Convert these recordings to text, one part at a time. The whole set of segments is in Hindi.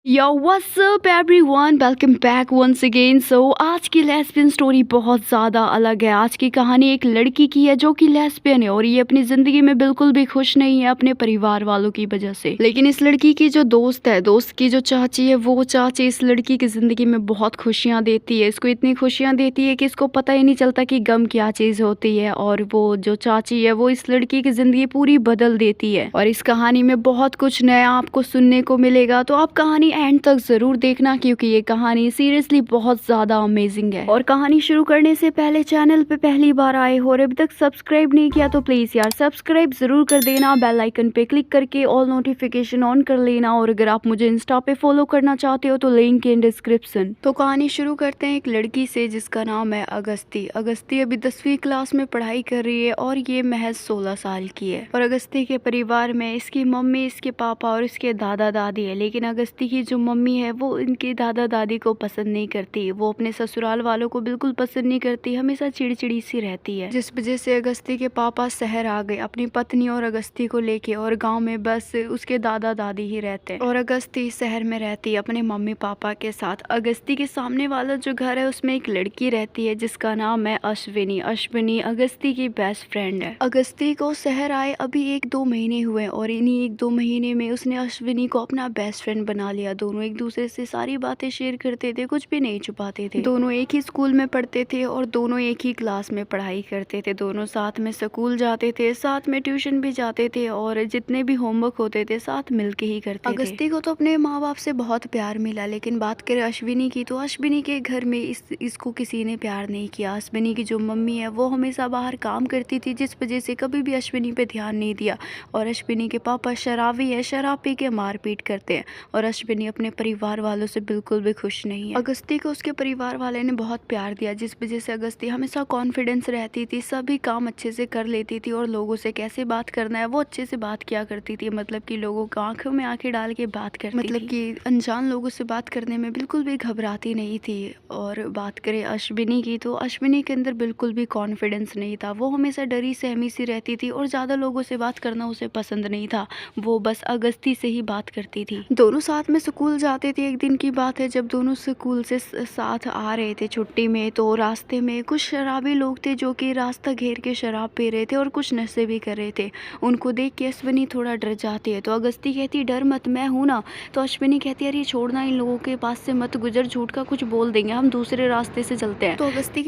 Yo, what's up everyone? Welcome back once again. आज की लेस्बियन स्टोरी बहुत ज़्यादा अलग है। आज की कहानी एक लड़की की है जो कि लेस्बियन है और ये अपनी ज़िंदगी में बिल्कुल भी खुश नहीं है अपने परिवार वालों की वजह से। लेकिन इस लड़की की जो दोस्त है, दोस्त की जो चाची है, वो चाची इस लड़की की ज़िंदगी में बहुत खुशियाँ देती है। इसको इतनी खुशियाँ देती है कि इसको पता ही नहीं चलता कि गम क्या चीज़ होती है। और वो जो चाची है वो इस लड़की की ज़िंदगी पूरी बदल देती है। और इस कहानी में बहुत कुछ नया आपको सुनने को मिलेगा, तो आप कहानी एंड तक जरूर देखना क्योंकि ये कहानी सीरियसली बहुत ज्यादा अमेजिंग है। और कहानी शुरू करने से पहले चैनल पे पहली बार आए हो और अभी तक सब्सक्राइब नहीं किया तो प्लीज यार सब्सक्राइब जरूर कर देना, बेल आइकन पे क्लिक करके ऑल नोटिफिकेशन ऑन कर लेना। और अगर आप मुझे इंस्टा पे फॉलो करना चाहते हो तो लिंक इन डिस्क्रिप्शन। तो कहानी शुरू करते हैं एक लड़की से जिसका नाम है अगस्ती। अगस्ती अभी 10वीं क्लास में पढ़ाई कर रही है और ये महज 16 साल की है। और अगस्ती के परिवार में इसकी मम्मी, इसके पापा और इसके दादा दादी है। लेकिन अगस्ती की जो मम्मी है वो इनके दादा दादी को पसंद नहीं करती, वो अपने ससुराल वालों को बिल्कुल पसंद नहीं करती, हमेशा चिड़चिड़ी सी रहती है। जिस वजह से अगस्ती के पापा शहर आ गए अपनी पत्नी और अगस्ती को लेके, और गांव में बस उसके दादा दादी ही रहते हैं और अगस्ती शहर में रहती है अपने मम्मी पापा के साथ। अगस्ती के सामने वाला जो घर है उसमें एक लड़की रहती है जिसका नाम है अश्विनी। अश्विनी अगस्ती की बेस्ट फ्रेंड है। अगस्ती को शहर आए अभी 1-2 महीने हुए और इन्हीं 1-2 महीने में उसने अश्विनी को अपना बेस्ट फ्रेंड बना लिया। दोनों एक दूसरे से सारी बातें शेयर करते थे, कुछ भी नहीं छुपाते थे। दोनों एक ही स्कूल में पढ़ते थे और दोनों एक ही क्लास में पढ़ाई करते थे। दोनों साथ में स्कूल जाते थे, साथ में ट्यूशन भी जाते थे और जितने भी होमवर्क होते थे साथ मिलके ही करते थे। अगस्ती को तो अपने माँ बाप से बहुत प्यार मिला, लेकिन बात करें अश्विनी की तो अश्विनी के घर में इसको किसी ने प्यार नहीं किया। अश्विनी की जो मम्मी है वो हमेशा बाहर काम करती थी, जिस वजह से कभी भी अश्विनी पे ध्यान नहीं दिया। और अश्विनी के पापा शराबी है, शराब पी के मारपीट करते हैं और अश्विनी अपने परिवार वालों से बिल्कुल भी खुश नहीं है। अगस्ती को उसके परिवार वाले ने बहुत प्यार दिया, जिस वजह से अगस्ती हमेशा कॉन्फिडेंस रहती थी, सभी काम अच्छे से कर लेती थी और लोगों से कैसे बात करना है वो अच्छे से बात किया करती थी। मतलब कि लोगों को आंखों में आंखें डाल के बात करती थी, मतलब कि अनजान लोगों से बात करने में बिल्कुल भी घबराती नहीं थी। और बात करें अश्विनी की तो अश्विनी के अंदर बिल्कुल भी कॉन्फिडेंस नहीं था, वो हमेशा डरी सहमी सी रहती थी और ज़्यादा लोगों से बात करना उसे पसंद नहीं था। वो बस अगस्ती से ही बात करती थी। दोनों साथ में स्कूल जाते थे। एक दिन की बात है जब दोनों स्कूल से साथ आ रहे थे छुट्टी में, तो रास्ते में कुछ शराबी लोग थे जो कि रास्ता घेर के शराब पी रहे थे और कुछ नशे भी कर रहे थे। उनको देख के अश्विनी थोड़ा डर जाती है, तो अगस्ती कहती डर मत, मैं हूँ ना। तो अश्विनी कहती है अरे छोड़ना, इन लोगों के पास से मत गुजर, झूठ का कुछ बोल देंगे, हम दूसरे रास्ते से चलते हैं। तो अगस्ती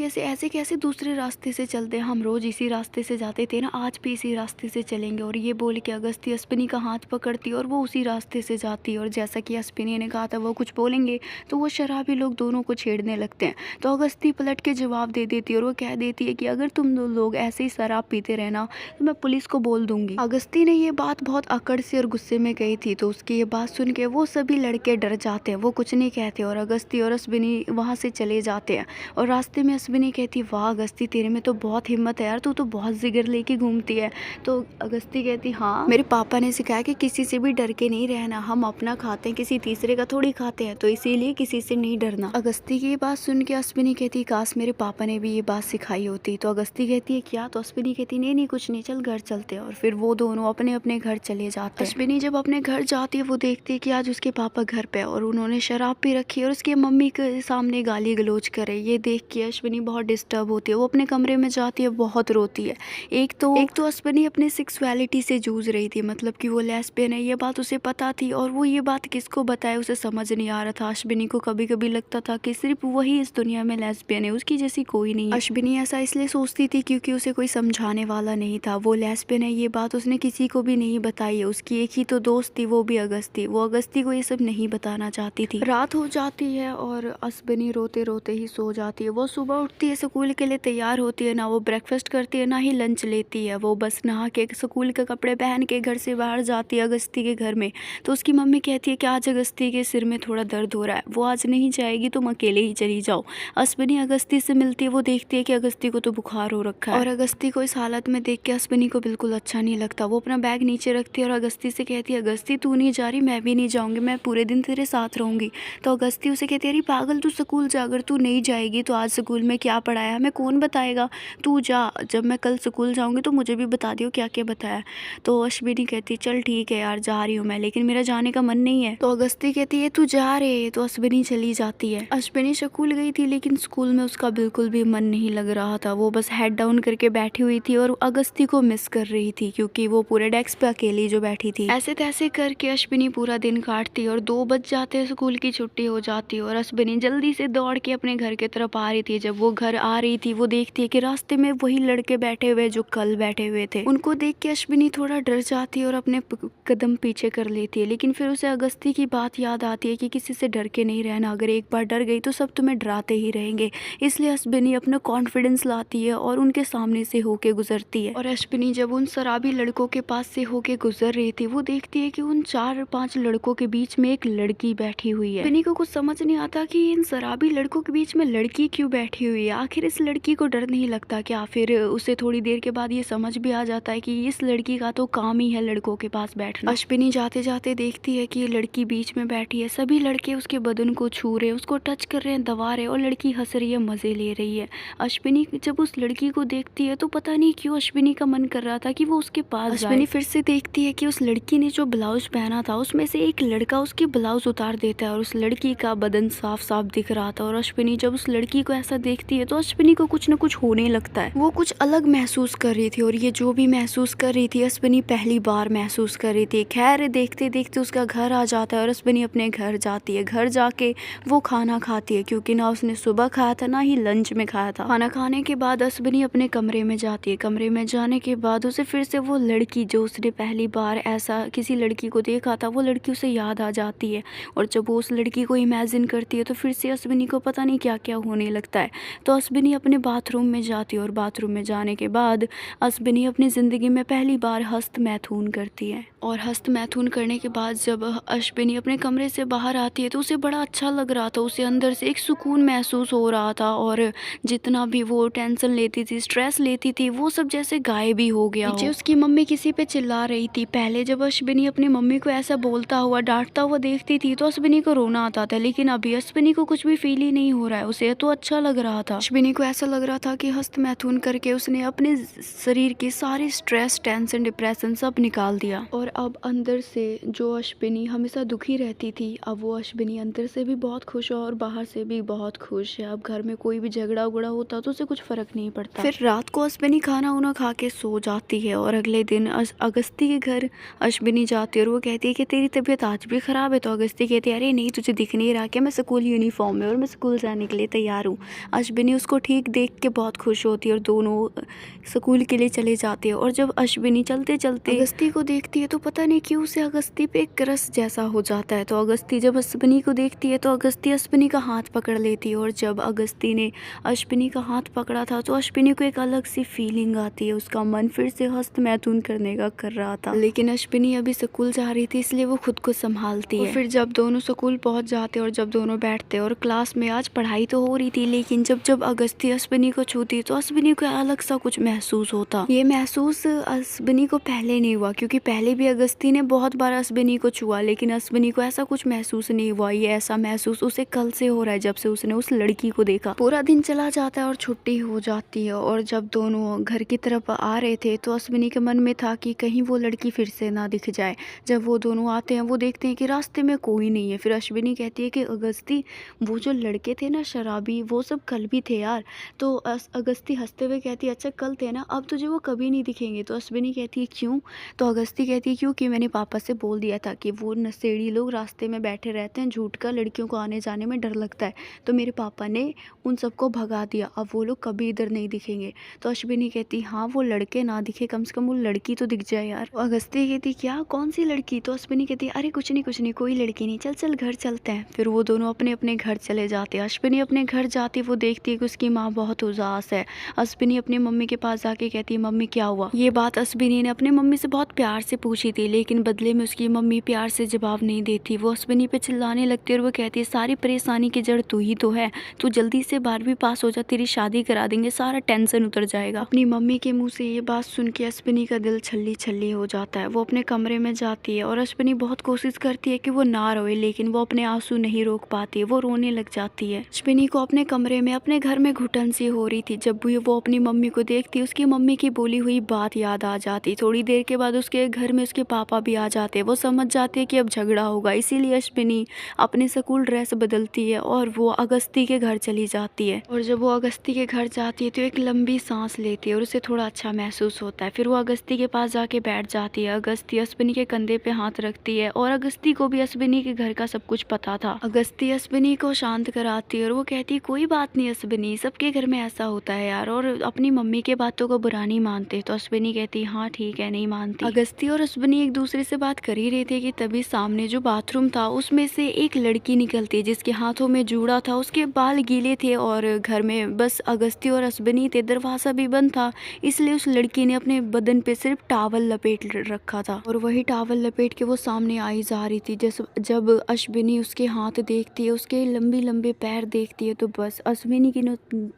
कैसे दूसरे रास्ते से चलते हैं, हम रोज इसी रास्ते से जाते थे ना, आज भी इसी रास्ते से चलेंगे। और ये बोल के अगस्ती अश्विनी का हाथ पकड़ती और वो उसी रास्ते से जाती। और जैसा कि अश्विनी ने कहा था वो कुछ बोलेंगे तो वो शराबी लोग दोनों को छेड़ने लगते हैं। तो अगस्ती पलट के जवाब दे देती है और वो कह देती है कि अगर तुम लोग ऐसे ही शराब पीते रहना तो मैं पुलिस को बोल दूंगी। अगस्ती ने ये बात बहुत अकड़ से और गुस्से में कही थी, तो उसकी ये बात सुन के वो सभी लड़के डर जाते हैं, वो कुछ नहीं कहते और अगस्ती और अश्विनी वहाँ से चले जाते हैं। और रास्ते में अश्विनी कहती वाह अगस्ती, तेरे में तो बहुत हिम्मत है यार, तू तो बहुत जिगर लेके घूमती है। तो अगस्ती कहती हाँ, मेरे पापा ने सिखाया कि किसी से भी डर के नहीं रहना, हम अपना खाते हैं, किसी तीसरे का थोड़ी खाते हैं, तो इसीलिए किसी से नहीं डरना। अगस्ती की बात सुन के अश्विनी कहती काश मेरे पापा ने भी ये बात सिखाई होती। तो अगस्ती कहती है क्या? तो अश्विनी कहती नहीं नहीं कुछ नहीं, चल घर चलते हैं। और फिर वो दोनों अपने अपने घर चले जाते हैं। अश्विनी जब अपने घर जाती है वो देखती है कि आज उसके पापा घर पे और उन्होंने शराब पी रखी है और उसकी मम्मी के सामने गाली गलोच करे। ये देख के अश्विनी बहुत डिस्टर्ब होती है, वो अपने कमरे में जाती है, बहुत रोती है। एक तो अश्विनी अपनी सेक्सुअलिटी से जूझ रही थी, मतलब कि वो लेस्बियन है, ये बात उसे पता थी और वो ये बात किसको बताए उसे समझ नहीं आ रहा था। अश्विनी को कभी कभी लगता था कि सिर्फ वही इस दुनिया में लेस्बियन है, उसकी जैसी कोई नहीं है। अश्विनी ऐसा इसलिए सोचती थी क्योंकि उसे कोई समझाने वाला नहीं था। वो लेस्बियन है ये बात उसने किसी को भी नहीं बताई है। उसकी एक ही तो दोस्त थी, वो भी अगस्ती। वो अगस्ती को ये सब नहीं बताना चाहती थी। रात हो जाती है और अश्विनी रोते रोते ही सो जाती है। वो सुबह उठती है, स्कूल के लिए तैयार होती है, ना वो ब्रेकफास्ट करती है ना ही लंच लेती है। वो बस नहा के स्कूल के कपड़े पहन के घर से बाहर जाती है अगस्ती के घर में। तो उसकी मम्मी कहती है कि आज अगस्ती के सिर में थोड़ा दर्द हो रहा है, वो आज नहीं जाएगी, तुम अकेले ही चली जाओ। अश्विनी अगस्ती से मिलती है, वो देखती है कि अगस्ती को तो बुखार हो रखा है और अगस्ती को इस हालत में देख के अश्विनी को बिल्कुल अच्छा नहीं लगता। वो अपना बैग नीचे रखती है और अगस्ती से कहती है अगस्ती तू नहीं जा रही, मैं भी नहीं जाऊंगी, मैं पूरे दिन तेरे साथ रहूंगी। तो अगस्ती उसे कहती है अरे पागल, तू स्कूल जा, अगर तू नहीं जाएगी तो आज स्कूल में क्या पढ़ाया हमें कौन बताएगा, तू जा, जब मैं कल स्कूल जाऊंगी तो मुझे भी बता दियो क्या क्या बताया। तो अश्विनी कहती चल ठीक है यार जा रही हूँ मैं, लेकिन मेरा जाने का मन नहीं है। तो अगस्ती कहती है तू जा रहे है, तो अश्विनी चली जाती है। अश्विनी स्कूल गई थी लेकिन स्कूल में उसका बिल्कुल भी मन नहीं लग रहा था। वो बस हेड डाउन करके बैठी हुई थी और अगस्ती को मिस कर रही थी क्योंकि वो पूरे डेस्क पे अकेली जो बैठी थी। ऐसे तैसे करके अश्विनी पूरा दिन काटती और 2 बज जाते, स्कूल की छुट्टी हो जाती और अश्विनी जल्दी से दौड़ के अपने घर की तरफ आ रही थी। जब वो घर आ रही थी वो देखती है कि रास्ते में वही लड़के बैठे हुए जो कल बैठे हुए थे। उनको देख के अश्विनी थोड़ा डर जाती है और अपने कदम पीछे कर लेती है, लेकिन फिर उसे अगस्ती की बात याद आती है कि किसी से डर के नहीं रहना, अगर एक बार डर गई तो सब तुम्हें डराते ही रहेंगे। इसलिए अश्विनी अपना कॉन्फिडेंस लाती है और उनके सामने से होके गुजरती है। और अश्विनी जब उन शराबी लड़कों के पास से होके गुजर रही थी वो देखती है कि उन 4-5 लड़कों के बीच में एक लड़की बैठी हुई है। अश्विनी को कुछ समझ नहीं आता कि इन शराबी लड़कों के बीच में लड़की क्यों बैठी हुई है। आखिर इस लड़की को डर नहीं लगता क्या? फिर उसे थोड़ी देर के बाद ये समझ भी आ जाता है कि इस लड़की का तो काम ही है लड़कों के पास बैठना। अश्विनी जाते जाते देखती है कि ये लड़की बीच में बैठी है, सभी लड़के उसके बदन को छू रहे हैं, उसको टच कर रहे हैं, दबा रहे हैं और लड़की हंस रही है, मजे ले रही है। अश्विनी जब उस लड़की को देखती है तो पता नहीं क्यों अश्विनी का मन कर रहा था कि वो उसके पास जाए। अश्विनी फिर से देखती है कि उस लड़की ने जो ब्लाउज पहना था उसमें से एक लड़का उसकी ब्लाउज उतार देता है और उस लड़की का बदन साफ साफ दिख रहा था। और अश्विनी जब उस लड़की को ऐसा देखती है तो अश्विनी को कुछ न कुछ होने लगता है। वो कुछ अलग महसूस कर रही थी और ये जो भी महसूस कर रही थी अश्विनी पहली बार महसूस कर रही थी। खैर देखते देखते उसका घर आ जाता है और अश्विनी अपने घर जाती है। घर जाके वो खाना खाती है क्योंकि ना उसने सुबह खाया था ना ही लंच में खाया था। खाना खाने के बाद अश्विनी अपने कमरे में जाती है। कमरे में जाने के बाद उसे फिर से वो लड़की जो उसने पहली बार ऐसा किसी लड़की को देखा था वो लड़की उसे याद आ जाती है। और जब वो उस लड़की को इमेजिन करती है तो फिर से अश्विनी को पता नहीं क्या क्या होने लगता है। तो अश्विनी अपने बाथरूम में जाती है और बाथरूम में जाने के बाद अश्विनी अपनी ज़िंदगी में पहली बार हस्त मैथुन करती है। और हस्त मैथुन करने के बाद जब अश्विनी अपने कमरे से बाहर आती है तो उसे बड़ा अच्छा लग रहा था। उसे अंदर से एक सुकून महसूस हो रहा था और जितना भी वो टेंशन लेती थी, स्ट्रेस लेती थी, वो सब जैसे गायब ही हो गया। नीचे उसकी मम्मी किसी पे चिल्ला रही थी। पहले जब अश्विनी अपनी मम्मी को ऐसा बोलता हुआ डांटता हुआ देखती थी तो अश्विनी को रोना आता था, लेकिन अभी अश्विनी को कुछ भी फील ही नहीं हो रहा है। उसे तो अच्छा लग रहा था। अश्विनी को ऐसा लग रहा था कि हस्त मैथुन करके उसने अपने शरीर की सारी स्ट्रेस, टेंशन, डिप्रेशन सब निकाल दिया। और अब अंदर से जो अश्विनी हमेशा दुखी रहती थी, अब वो अश्विनी अंदर से भी बहुत खुश है और बाहर से भी बहुत खुश है। अब घर में कोई भी झगड़ा उगड़ा होता तो उसे कुछ फर्क नहीं पड़ता। फिर रात को अश्विनी खाना उना खा के सो जाती है और अगले दिन अगस्ती के घर अश्विनी जाती है और वो कहती है कि तेरी तबीयत आज भी ख़राब है। तो अगस्ती कहती है अरे नहीं, तुझे दिख नहीं रहा क्या? मैं स्कूल यूनिफॉर्म में और मैं स्कूल जाने के लिए तैयार हूँ। अश्विनी उसको ठीक देख के बहुत खुश होती है और दोनों स्कूल के लिए चले जाते हैं। और जब अश्विनी चलते चलते अगस्ती को देखती है तो पता नहीं क्यों उसे अगस्ती पे एक क्रश जैसा हो जाता है। तो अगस्ती जब अश्विनी को देखती है तो अगस्ती अश्विनी का हाथ पकड़ लेती है और जब अगस्ती ने अश्विनी का हाथ पकड़ा था तो अश्विनी को एक अलग सी फीलिंग आती है। उसका मन फिर से हस्त मैथुन करने का कर रहा था, लेकिन अश्विनी अभी स्कूल जा रही थी इसलिए वो खुद को संभालती है। फिर जब दोनों स्कूल पहुंच जाते और जब दोनों बैठते और क्लास में आज पढ़ाई तो हो रही थी, लेकिन जब जब अगस्ती अश्विनी को छूती तो अश्विनी को अलग सा कुछ महसूस होता। ये महसूस अश्विनी को पहले नहीं हुआ क्योंकि पहले भी अगस्ती ने बहुत बार अश्विनी को छुआ, लेकिन अश्विनी को ऐसा कुछ महसूस नहीं हुआ। ये ऐसा महसूस उसे कल से हो रहा है जब से उसने उस लड़की को देखा। पूरा दिन चला जाता है और छुट्टी हो जाती है और जब दोनों घर की तरफ आ रहे थे तो अश्विनी के मन में था कि कहीं वो लड़की फिर से ना दिख जाए। जब वो दोनों आते हैं वो देखते हैं कि रास्ते में कोई नहीं है। फिर अश्विनी कहती है कि अगस्ती वो जो लड़के थे ना शराबी, वो सब कल भी थे यार। तो अगस्ती हंसते हुए कहती है अच्छा कल थे ना, अब तुझे वो कभी नहीं दिखेंगे। तो अश्विनी कहती है क्यों? तो अगस्ती कहती है क्योंकि मैंने पापा से बोल दिया था कि वो नशेड़ी लोग रास्ते में बैठे रहते हैं, झूठ का लड़कियों को आने जाने में डर लगता है, तो मेरे पापा ने उन सबको भगा दिया, अब वो लोग कभी इधर नहीं दिखेंगे। तो अश्विनी कहती हाँ वो लड़के ना दिखे, कम से कम वो लड़की तो दिख जाए यार। अगस्ती कहती क्या, कौन सी लड़की? तो अश्विनी कहती अरे कुछ नहीं कोई लड़की नहीं, चल चल घर चलते हैं। फिर वो दोनों अपने अपने घर चले जाते हैं। अश्विनी अपने घर जाती वो देखती है कि उसकी माँ बहुत उदास है। अश्विनी अपनी मम्मी के पास जाके कहती है मम्मी क्या हुआ? ये बात अश्विनी ने अपने मम्मी से बहुत प्यार से पूछी थी, लेकिन बदले में उसकी मम्मी प्यार से जवाब नहीं देती। वो अश्विनी पे चिल्लाने लगती है और वो कहती है सारी परेशानी की जड़ तू ही तो है, तू जल्दी से 12वीं पास हो जा, तेरी शादी करा देंगे, सारा टेंशन उतर जाएगा। अपनी मम्मी के मुंह से ये बात सुन के अश्विनी का दिल छल्ली छल्ली हो जाता है। वो अपने कमरे में जाती है और अश्विनी बहुत कोशिश करती है कि वो ना रोए, लेकिन वो अपने आंसू नहीं रोक पाती है, वो रोने लग जाती है। अश्विनी को अपने कमरे में अपने घर में घुटन सी हो रही थी। जब भी वो अपनी मम्मी को देखती उसकी मम्मी की बोली हुई बात याद आ जाती। थोड़ी देर के बाद उसके घर में उसके पापा भी आ जाते। वो समझ जाते कि अब झगड़ा होगा, इसीलिए अश्विनी अपनी स्कूल ड्रेस बदलती है और वो अगस्ती के घर चली जाती है। और जब वो अगस्ती के घर जाती है तो एक लंबी सांस लेती है और उसे थोड़ा अच्छा महसूस होता है। फिर वो अगस्ती के पास जाके बैठ जाती है। अगस्ती अश्विनी के कंधे पे हाथ रखती है और अगस्ती को भी अश्विनी के घर का सब कुछ पता था। अगस्ती अश्विनी को शांत कराती है और वो कहती है कोई बात नहीं अश्विनी, सबके घर में ऐसा होता है यार, और अपनी मम्मी के बातों को बुरा नहीं मानते। तो अश्विनी कहती है हाँ ठीक है, नहीं मानती। अगस्ती और अश्विनी एक दूसरे से बात कर ही रहे थे कि तभी सामने जो बाथरूम था उसमें से एक लड़की निकलती है जिसके हाथों में जूड़ा था, उसके बाल गीले थे और घर में बस अगस्ती और अश्विनी थे, दरवाज़ा भी बंद था, इसलिए उस लड़की ने अपने बदन पे सिर्फ टावल लपेट रखा था और वही टावल लपेट के वो सामने आई जा रही थी। जब अश्विनी उसके हाथ देखती है, उसके लंबे लंबे पैर देखती है, तो बस अश्विनी की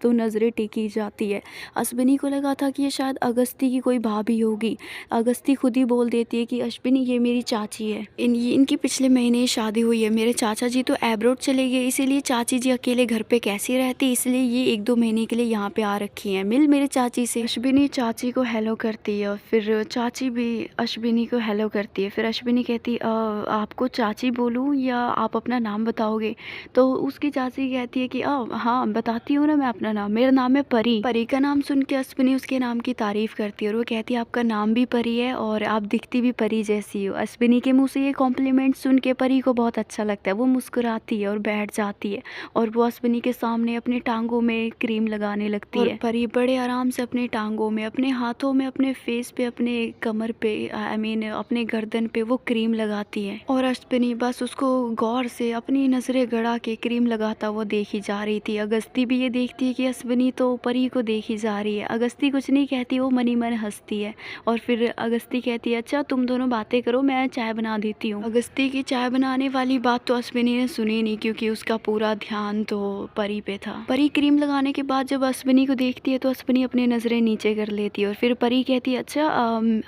तो नज़रें टिकी जाती है। अश्विनी को लगा था कि ये शायद अगस्ती की कोई भाभी होगी। अगस्ती खुद ही बोल देती है कि अश्विनी ये मेरी चाची है, इनकी पिछले महीने ही शादी हुई है, मेरे चाचा जी तो एब्रोड चले गए, इसीलिए चाची जी अकेले घर पे कैसे रहती, इसलिए ये 1-2 महीने के लिए यहाँ पे आ रखी हैं, मिल मेरे चाची से। अश्विनी चाची को हेलो करती है और फिर चाची भी अश्विनी को हेलो करती है। फिर अश्विनी कहती आपको चाची बोलूँ या आप अपना नाम बताओगे? तो उसकी चाची कहती है कि हाँ बताती हूँ ना मैं अपना नाम, मेरा नाम है परी। परी का नाम सुन के अश्विनी उसके नाम की तारीफ करती है और वो कहती है आपका नाम भी परी है और आप दिखती भी परी जैसी हो। अश्विनी के मुंह से ये कॉम्प्लीमेंट सुन के परी को बहुत अच्छा लगता है, वो मुस्कुराती है और बैठ जाती है और वो अश्विनी के सामने अपनी टांगों में क्रीम लगाने लगती है। परी बड़े आराम से अपनी टांगों में, अपने हाथों में, अपने फेस पे, अपने कमर पे, आई मीन अपने गर्दन पे वो क्रीम लगाती है और अश्विनी बस उसको गौर से अपनी नजरें गड़ा के क्रीम लगाता वो देखी जा रही थी। अगस्ती भी ये देखती है कि अश्विनी तो परी को देखी जा रही है। अगस्ती कुछ नहीं कहती, वो मनी मन हंसती है और फिर अगस्ती कहती है अच्छा तुम दोनों बातें करो, मैं चाय बना देती हूँ। अगस्ती की चाय बनाने वाली बात तो अश्विनी ने सुनी नहीं क्योंकि उसका पूरा ध्यान तो परी पे था। परी क्रीम लगाने के बाद जब अश्विनी को देखती है तो अश्विनी अपनी नजरें नीचे कर लेती है और फिर परी कहती है अच्छा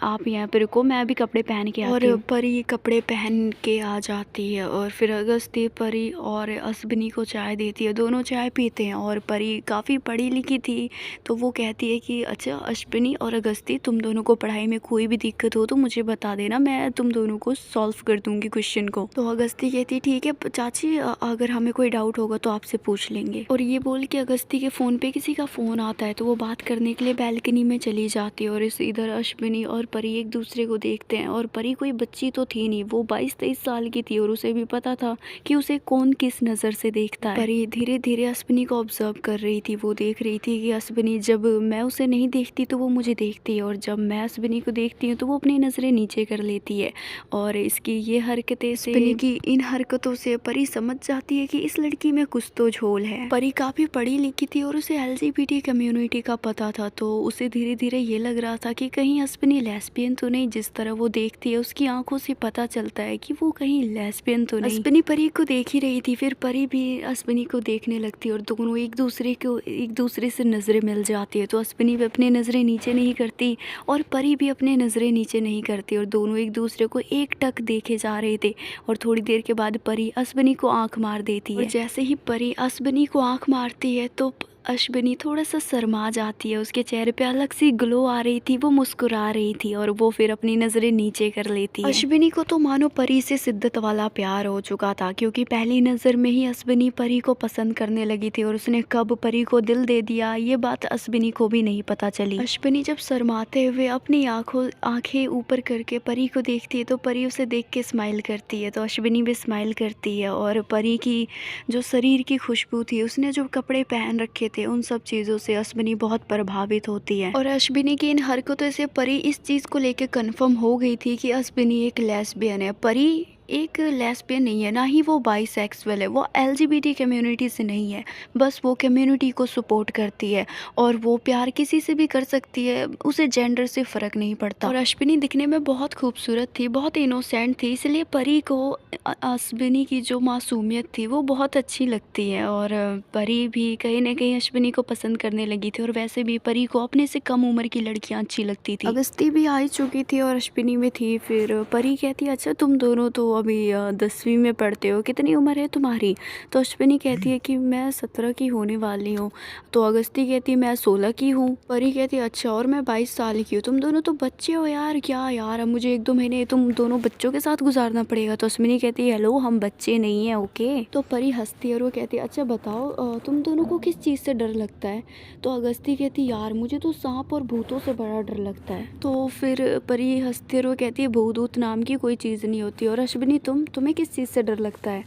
आप यहाँ पे रुको, मैं अभी कपड़े पहन के आती हूँ। और परी कपड़े पहन के आ जाती है और फिर अगस्ती परी और अश्विनी को चाय देती है, दोनों चाय पीते हैं और परी काफ़ी पढ़ी लिखी थी तो वो कहती है कि अच्छा अश्विनी और अगस्ती तुम दोनों को पढ़ाई में कोई भी दिक्कत हो तो मुझे बता देना, मैं तुम दोनों को सॉल्व कर दूंगी क्वेश्चन को। तो अगस्ती कहती है ठीक है चाची, अगर हमें कोई डाउट होगा तो आपसे पूछ लेंगे। और ये बोल के अगस्ती के फ़ोन पे किसी का फ़ोन आता है तो वो बात करने के लिए बैल्कनी में चली जाती है और इधर अश्विनी और परी एक दूसरे को देखते हैं और परी कोई बच्ची तो थी नहीं, वो 22-23 साल की थी और उसे भी पता था कि उसे कौन किस नज़र से देखता है। परी धीरे धीरे अश्विनी को ऑब्जर्व कर रही थी, वो देख रही थी कि अश्विनी जब मैं उसे नहीं देखती तो वो मुझे देखती है और जब मैं अश्विनी को देखती हूँ तो वो अपनी नज़रें नीचे कर लेती है और इसकी ये हरकतें से, अश्विनी की इन हरकतों से परी समझ जाती है कि इस लड़की में कुछ तो झोल है। परी काफ़ी पढ़ी लिखी थी और उसे LGBT कम्युनिटी का पता था तो उसे धीरे धीरे ये लग रहा था कि कहीं अश्विनी लेस्बियन तो नहीं, जिस तरह वो देखती है उसकी आंखों से पता चलता है कि वो कहीं लेस्बियन तो नहीं। अश्विनी परी को देख ही रही थी, फिर परी भी अश्विनी को देखने लगती और दोनों एक दूसरे से नज़रें मिल जाती है तो अश्विनी भी अपनी नज़रें नीचे नहीं करती और परी भी अपनी नज़रें नीचे नहीं करती और दोनों एक दूसरे को एक टक देखे जा रहे थे और थोड़ी देर के बाद परी अश्विनी को आंख मार देती है और जैसे ही परी अश्विनी को आंख मारती है तो अश्विनी थोड़ा सा शर्मा जाती है, उसके चेहरे पे अलग सी ग्लो आ रही थी, वो मुस्कुरा रही थी और वो फिर अपनी नज़रें नीचे कर लेती है। अश्विनी को तो मानो परी से शिद्दत वाला प्यार हो चुका था क्योंकि पहली नज़र में ही अश्विनी परी को पसंद करने लगी थी और उसने कब परी को दिल दे दिया ये बात अश्विनी को भी नहीं पता चली। अश्विनी जब शर्माते हुए अपनी आंखें ऊपर करके परी को देखती है तो परी उसे देख के स्माइल करती है तो अश्विनी भी स्माइल करती है और परी की जो शरीर की खुशबू थी, उसने जो कपड़े पहन रखे थे, उन सब चीज़ों से अश्विनी बहुत प्रभावित होती है और अश्विनी की इन हरकतों से परी इस चीज़ को लेकर कंफर्म हो गई थी कि अश्विनी एक लेस्बियन है। परी एक लेस्बियन नहीं है, ना ही वो बाइसेक्सुअल है, वो LGBT कम्युनिटी से नहीं है, बस वो कम्युनिटी को सपोर्ट करती है और वो प्यार किसी से भी कर सकती है, उसे जेंडर से फ़र्क नहीं पड़ता। और अश्विनी दिखने में बहुत खूबसूरत थी, बहुत इनोसेंट थी, इसलिए परी को अश्विनी की जो मासूमियत थी वो बहुत अच्छी लगती है और परी भी कहीं ना कहीं अश्विनी को पसंद करने लगी थी और वैसे भी परी को अपने से कम उम्र की लड़कियाँ अच्छी लगती थी। अगस्ती भी आ चुकी थी और अश्विनी में थी, फिर परी कहती अच्छा तुम दोनों तो अभी 10वीं में पढ़ते हो, कितनी उम्र है तुम्हारी? तो अश्विनी कहती है कि मैं 17 की होने वाली हूँ। तो अगस्ती कहती है मैं 16 की हूँ। परी कहती है अच्छा, और मैं 22 साल की हूँ। तुम दोनों तो बच्चे हो यार, क्या यार, अब मुझे 1-2 महीने तुम दोनों बच्चों के साथ गुजारना पड़ेगा। तो अश्विनी कहती है हेलो, हम बच्चे नहीं हैं, ओके। तो परी हंसती है और वो कहती है अच्छा बताओ, तुम दोनों को किस चीज़ से डर लगता है? तो अगस्ती कहती है यार मुझे तो सांप और भूतों से बड़ा डर लगता है। तो फिर परी हंसती है और वो कहती है भूत ऊत नाम की कोई चीज़ नहीं होती। और अश्विनी तुम्हें किस चीज़ से डर लगता है?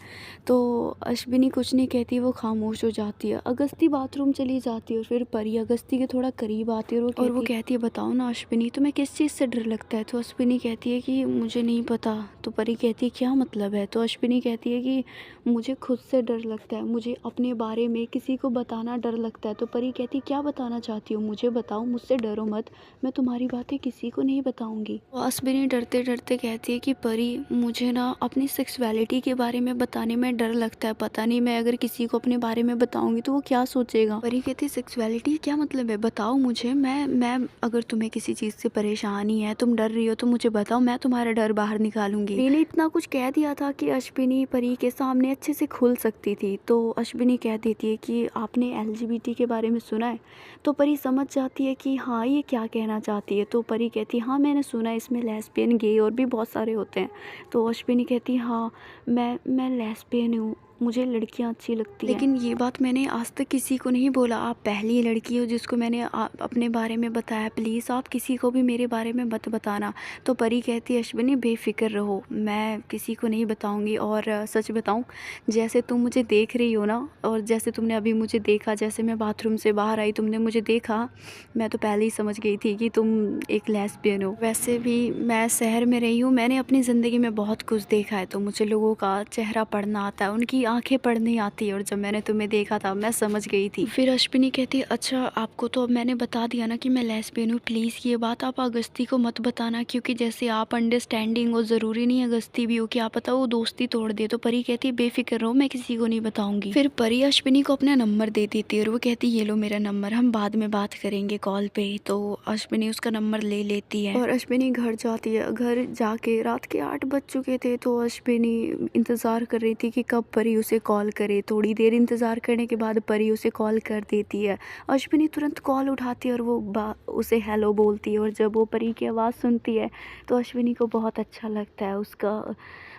तो अश्विनी कुछ नहीं कहती, वो खामोश हो जाती है। अगस्ती बाथरूम चली जाती है और फिर परी अगस्ती के थोड़ा करीब आती है और वो कहती है बताओ ना अश्विनी, तुम्हें किस चीज़ से डर लगता है? तो अश्विनी कहती है कि मुझे नहीं पता। तो परी कहती है क्या मतलब है? तो अश्विनी कहती है कि मुझे खुद से डर लगता है, मुझे अपने बारे में किसी को बताना डर लगता है। तो परी कहती है क्या बताना चाहती हो, मुझे बताओ, मुझसे डरो मत, मैं तुम्हारी बातें किसी को नहीं बताऊंगी। तो अश्विनी डरते डरते कहती है कि परी मुझे ना अपनी सेक्सुअलिटी के बारे में बताने में डर लगता है, पता नहीं मैं अगर किसी को अपने बारे में बताऊंगी तो वो क्या सोचेगा। परी कहती है सेक्सुअलिटी क्या मतलब है, बताओ मुझे, मैं अगर तुम्हें किसी चीज़ से परेशानी है, तुम डर रही हो तो मुझे बताओ, मैं तुम्हारा डर बाहर निकालूंगी। मैंने इतना कुछ कह दिया था कि अश्विनी परी के सामने अच्छे से खुल सकती थी। तो अश्विनी कह देती है कि आपने LGBT के बारे में सुना है? तो परी समझ जाती है कि हाँ ये क्या कहना चाहती है। तो परी कहती है हाँ मैंने सुना है, इसमें लेस्बियन, गे और भी बहुत सारे होते हैं। तो अश्विनी कहती है हाँ मैं लेस्बियन हूँ, मुझे लड़कियां अच्छी लगती हैं, लेकिन ये बात मैंने आज तक किसी को नहीं बोला। आप पहली लड़की हो जिसको मैंने अपने बारे में बताया, प्लीज़ आप किसी को भी मेरे बारे में मत बताना। तो परी कहती है अश्विनी बेफिक्र रहो, मैं किसी को नहीं बताऊंगी। और सच बताऊं, जैसे तुम मुझे देख रही हो ना, और जैसे तुमने अभी मुझे देखा, जैसे मैं बाथरूम से बाहर आई तुमने मुझे देखा, मैं तो पहले ही समझ गई थी कि तुम एक लेस्बियन हो। वैसे भी मैं शहर में रही हूँ, मैंने अपनी ज़िंदगी में बहुत कुछ देखा है, तो मुझे लोगों का चेहरा पढ़ना आता है, उनकी आंखें पढ़नी आती है, और जब मैंने तुम्हें देखा था मैं समझ गई थी। फिर अश्विनी कहती है अच्छा आपको तो अब मैंने बता दिया ना कि मैं लेस्बियन हूँ, प्लीज़ ये बात आप अगस्ती को मत बताना, क्योंकि जैसे आप अंडरस्टैंडिंग हो, ज़रूरी नहीं अगस्ती भी हो, कि आप पता वो दोस्ती तोड़ दे। तो परी कहती है बेफिक्र रहो, मैं किसी को नहीं बताऊंगी। फिर परी अश्विनी को अपना नंबर दे देती है और वो कहती है ये लो मेरा नंबर, हम बाद में बात करेंगे कॉल पे। तो अश्विनी उसका नंबर ले लेती है और अश्विनी घर जाती है। घर जाके रात के 8 बज चुके थे, तो अश्विनी इंतज़ार कर रही थी कि कब परी उसे कॉल करे। थोड़ी देर इंतज़ार करने के बाद परी उसे कॉल कर देती है। अश्विनी तुरंत कॉल उठाती है और वो उसे हेलो बोलती है, और जब वो परी की आवाज़ सुनती है तो अश्विनी को बहुत अच्छा लगता है,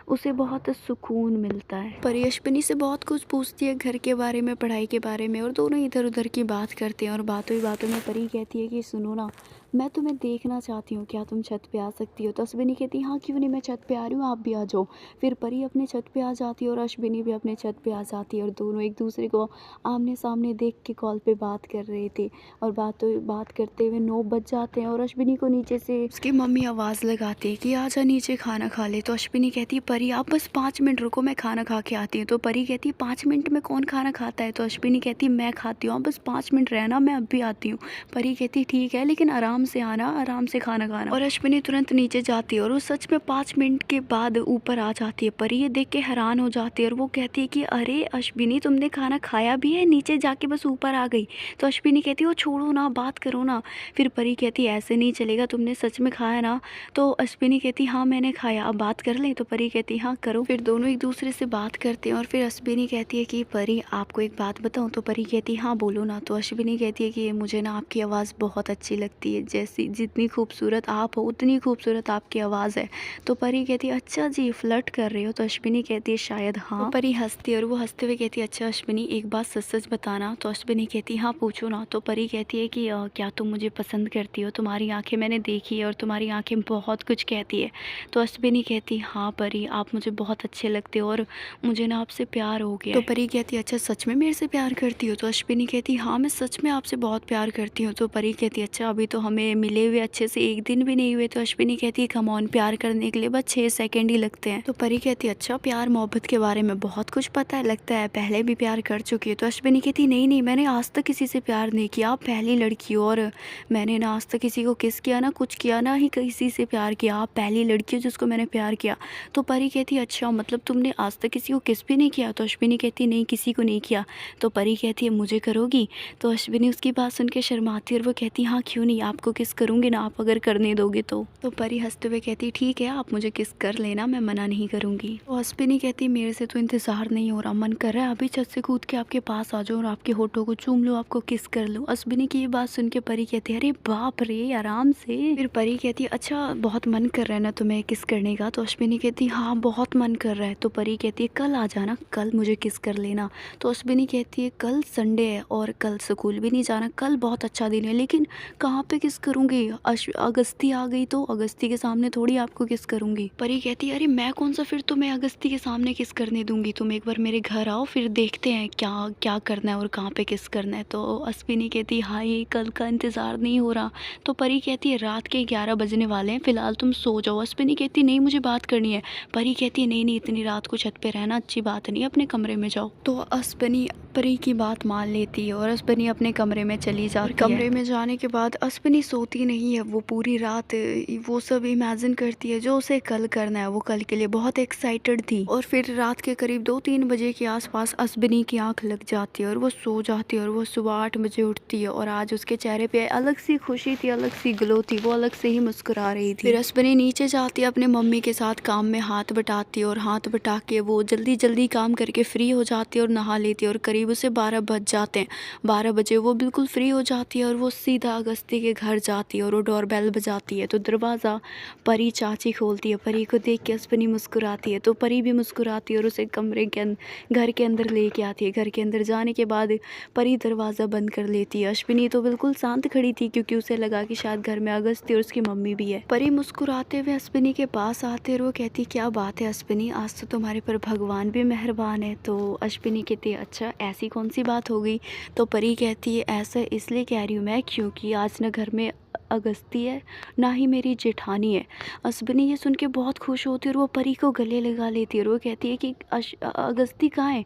उसे बहुत सुकून मिलता है। परी अश्विनी से बहुत कुछ पूछती है, घर के बारे में, पढ़ाई के बारे में, और दोनों इधर उधर की बात करते हैं। और बातों ही बातों में परी कहती है कि सुनो ना, मैं तुम्हें देखना चाहती हूँ, क्या तुम छत पे आ सकती हो? तो अश्विनी कहती है हाँ क्यों नहीं, मैं छत पे आ रही हूँ, आप भी आ जाओ। फिर परी अपने छत पे आ जाती है और अश्विनी भी अपने छत पे आ जाती है, और दोनों एक दूसरे को आमने सामने देख के कॉल पे बात कर रहे थे। और बात करते हुए 9 बज जाते हैं, और अश्विनी को नीचे से उसकी मम्मी आवाज़ लगाती है कि आजा नीचे खाना खा ले। तो अश्विनी कहती है परी आप बस 5 मिनट रुको, मैं खाना खा के आती हूँ। तो परी कहती है 5 मिनट में कौन खाना खाता है? तो अश्विनी कहती है मैं खाती हूँ, आप बस 5 मिनट रहना, मैं अब भी आती हूँ। परी कहती ठीक है, लेकिन आराम से आना, आराम से खाना खाना। और अश्विनी तुरंत नीचे जाती है और वो सच में 5 मिनट के बाद ऊपर आ जाती है। परी ये देख के हैरान हो जाती है और वो कहती है कि अरे अश्विनी तुमने खाना खाया भी है, नीचे जाके बस ऊपर आ गई। तो अश्विनी कहती है वो छोड़ो ना, बात करो ना। फिर परी कहती है ऐसे नहीं चलेगा, तुमने सच में खाया ना? तो अश्विनी कहती हाँ मैंने खाया, अब बात कर लें? तो परी कहती हाँ करो। फिर दोनों एक दूसरे से बात करते हैं, और फिर अश्विनी कहती है कि परी आपको एक बात बताऊँ? तो परी कहती हाँ बोलो ना। तो अश्विनी कहती है कि मुझे ना आपकी आवाज़ बहुत अच्छी लगती है, जैसी जितनी खूबसूरत आप हो उतनी खूबसूरत आपकी आवाज़ है। तो परी कहती है अच्छा जी, फ्लर्ट कर रहे हो? तो अश्विनी कहती है शायद हाँ। तो परी हंसती है और वो हंसते हुए कहती है अच्छा अश्विनी एक बात सच सच बताना। तो अश्विनी कहती है हाँ पूछो ना। तो परी कहती है कि क्या तुम मुझे पसंद करती हो? तुम्हारी आंखें मैंने देखी है और तुम्हारी आंखें बहुत कुछ कहती है। तो अश्विनी कहती है हाँ परी, आप मुझे बहुत अच्छे लगते हो और मुझे ना आपसे प्यार हो गया। तो परी कहती है अच्छा सच में मेरे से प्यार करती हो? तो अश्विनी कहती है हाँ मैं सच में आपसे बहुत प्यार करती हूँ। तो परी कहती है अच्छा अभी तो हमें मिले हुए अच्छे से 1 दिन भी नहीं हुए। तो अश्विनी कहती है कम ऑन, प्यार करने के लिए बस 6 सेकंड ही लगते हैं। तो परी कहती है अच्छा प्यार मोहब्बत के बारे में बहुत कुछ पता है, लगता है पहले भी प्यार कर चुकी है। तो अश्विनी कहती नहीं नहीं, मैंने आज तक किसी से प्यार नहीं किया, आप पहली लड़की हो, और मैंने ना आज तक किसी को किस किया ना कुछ किया, ना ही किसी से प्यार किया, आप पहली लड़की हो जिसको मैंने प्यार किया। तो परी कहती है अच्छा मतलब तुमने आज तक किसी को किस भी नहीं किया? तो अश्विनी कहती नहीं किसी को नहीं किया। तो परी कहती है मुझे करोगी? तो अश्विनी उसकी बात सुन के शर्माती है और वो कहती हाँ क्यों नहीं, आपको आपको किस करूँगी ना, आप अगर करने दोगे तो परी हंसते हुए कहती ठीक है, आप मुझे किस कर लेना, मैं मना नहीं करूँगी। तो अश्विनी कहती मेरे से तो इंतज़ार नहीं हो रहा, मन कर रहा है अभी छत से कूद के आपके पास आ जाऊँ और आपके होठों को चूम लूँ, आपको किस कर लूँ। अश्विनी की ये बात सुन के परी कहती है अरे बाप रे, आराम से। फिर परी कहती है अच्छा बहुत मन कर रहा है ना तुम्हें किस करने का? तो अश्विनी कहती हाँ बहुत मन कर रहा है। तो परी कहती है कल आ जाना, कल मुझे किस कर लेना। तो अश्विनी कहती है कल संडे है और कल स्कूल भी नहीं जाना, कल बहुत अच्छा दिन है, लेकिन कहाँ पे किस करूँगी? अगस्ती आ गई तो अगस्ती के सामने थोड़ी आपको किस करूँगी। परी कहती है अरे मैं कौन सा फिर तुम्हें अगस्ती के सामने किस करने दूंगी, तुम एक बार मेरे घर आओ फिर देखते हैं क्या क्या करना है और कहाँ पे किस करना है। तो अश्विनी कहती है हाय कल का इंतज़ार नहीं हो रहा। तो परी कहती है रात के 11 बजने वाले हैं, फिलहाल तुम सो जाओ। अश्विनी कहती नहीं मुझे बात करनी है। परी कहती है नहीं नहीं, इतनी रात को छत पे रहना अच्छी बात नहीं, अपने कमरे में जाओ। तो अश्विनी परी की बात मान लेती है और अश्विनी अपने कमरे में चली जाती है। कमरे में जाने के बाद अश्विनी सोती नहीं है, वो पूरी रात वो सब इमेजिन करती है जो उसे कल करना है। वो कल के लिए बहुत एक्साइटेड थी और फिर रात के करीब 2-3 बजे के आसपास अश्विनी की आंख लग जाती है और वो सो जाती है और वो सुबह 8 बजे उठती है और आज उसके चेहरे पे अलग सी खुशी थी, अलग सी ग्लो थी, वो अलग से ही मुस्कुरा रही थी। फिर अश्विनी नीचे जाती है, अपने मम्मी के साथ काम में हाथ बटाती है और हाथ बटा के वो जल्दी जल्दी काम करके फ्री हो जाती है और नहा लेती है और करीब उसे 12 बज जाते हैं। 12 बजे वो बिल्कुल फ्री हो जाती है और वो सीधा अगस्ती के घर जाती है और वो डोरबेल बजाती है। तो दरवाज़ा परी चाची खोलती है। परी को देख के अश्विनी मुस्कुराती है तो परी भी मुस्कुराती है और उसे कमरे के घर के अंदर लेके आती है। घर के अंदर जाने के बाद परी दरवाज़ा बंद कर लेती है। अश्विनी तो बिल्कुल शांत खड़ी थी क्योंकि उसे लगा कि शायद घर में अगस्ती और उसकी मम्मी भी है। परी मुस्कुराते हुए अश्विनी के पास आते और वो कहती क्या बात है अश्विनी, आज तो तुम्हारे पर भगवान भी मेहरबान है। तो अश्विनी कहती है अच्छा ऐसी कौन सी बात हो गई? तो परी कहती है ऐसा इसलिए कह रही हूँ मैं क्योंकि आज न घर में अगस्ती है ना ही मेरी जेठानी है। अश्विनी ये सुन के बहुत खुश होती है और वो परी को गले लगा लेती है और वो कहती है कि अगस्ती कहाँ है?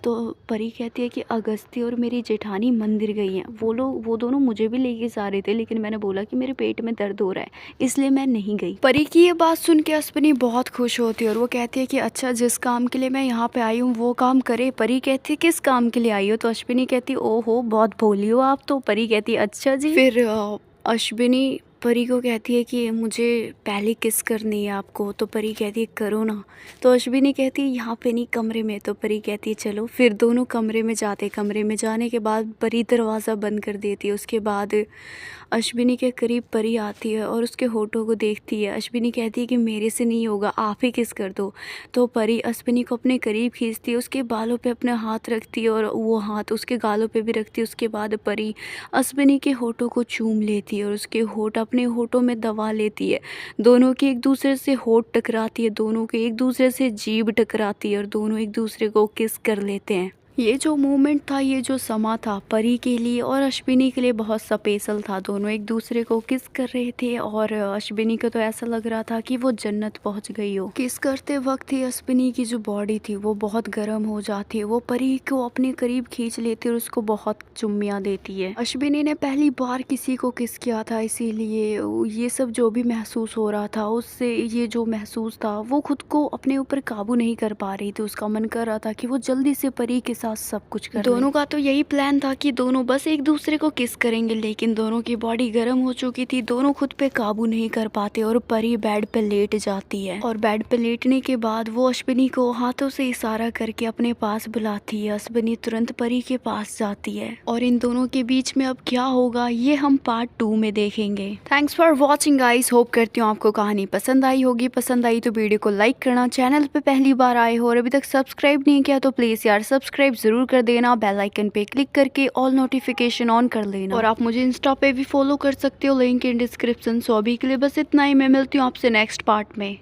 तो परी कहती है कि अगस्ती और मेरी जेठानी मंदिर गई हैं। वो दोनों मुझे भी लेके जा रहे थे, लेकिन मैंने बोला कि मेरे पेट में दर्द हो रहा है इसलिए मैं नहीं गई। परी की ये बात सुन के अश्विनी बहुत खुश होती है और वो कहती है कि अच्छा जिस काम के लिए मैं यहाँ पे आई हूँ वो काम करे। परी कहती है किस काम के लिए आई हो? तो अश्विनी कहती ओहो बहुत भोली हो आप तो। परी कहती अच्छा जी। फिर अश्विनी परी को कहती है कि मुझे पहले किस करनी है आपको। तो परी कहती है करो ना। तो अश्विनी कहती है यहाँ पे नहीं कमरे में। तो परी कहती है चलो। फिर दोनों कमरे में जाते। कमरे में जाने के बाद परी दरवाज़ा बंद कर देती है। उसके बाद अश्विनी के करीब परी आती है और उसके होठों को देखती है। अश्विनी कहती है कि मेरे से नहीं होगा, आप ही किस कर दो। तो परी अश्विनी को अपने करीब खींचती है, उसके बालों पे अपना हाथ रखती है और वो हाथ उसके गालों पे भी रखती है। उसके बाद परी अश्विनी के होठों को चूम लेती है और उसके होठ अपने होठों में दबा लेती है। दोनों के एक दूसरे से होठ टकराती है, दोनों के एक दूसरे से जीभ टकराती है और दोनों एक दूसरे को किस कर लेते हैं। ये जो मोमेंट था, ये जो समा था परी के लिए और अश्विनी के लिए बहुत स्पेशल था। दोनों एक दूसरे को किस कर रहे थे और अश्विनी को तो ऐसा लग रहा था कि वो जन्नत पहुंच गई हो। किस करते वक्त ही अश्विनी की जो बॉडी थी वो बहुत गर्म हो जाती है। वो परी को अपने करीब खींच लेती है और उसको बहुत चुम्मियाँ देती है। अश्विनी ने पहली बार किसी को किस किया था, इसीलिए ये सब जो भी महसूस हो रहा था उससे ये जो महसूस था वो खुद को अपने ऊपर काबू नहीं कर पा रही थी। उसका मन कर रहा था कि वो जल्दी से परी के साथ सब कुछ कर। दोनों का तो यही प्लान था कि दोनों बस एक दूसरे को किस करेंगे, लेकिन दोनों की बॉडी गर्म हो चुकी थी। दोनों खुद पे काबू नहीं कर पाते और परी बेड पे लेट जाती है और बेड पे लेटने के बाद वो अश्विनी को हाथों से इशारा करके अपने पास बुलाती है। अश्विनी तुरंत परी के पास जाती है और इन दोनों के बीच में अब क्या होगा ये हम पार्ट 2 में देखेंगे। Thanks for watching guys. Hope करती हूँ आपको कहानी पसंद आई होगी। पसंद आई तो वीडियो को लाइक करना, चैनल पे पहली बार आए हो और अभी तक सब्सक्राइब नहीं किया तो प्लीज यार सब्सक्राइब जरूर कर देना। बेल आइकन पे क्लिक करके ऑल नोटिफिकेशन ऑन कर लेना और आप मुझे इंस्टा पे भी फॉलो कर सकते हो, लिंक इन डिस्क्रिप्शन। सो अभी के लिए बस इतना ही, मैं मिलती हूँ आपसे नेक्स्ट पार्ट में।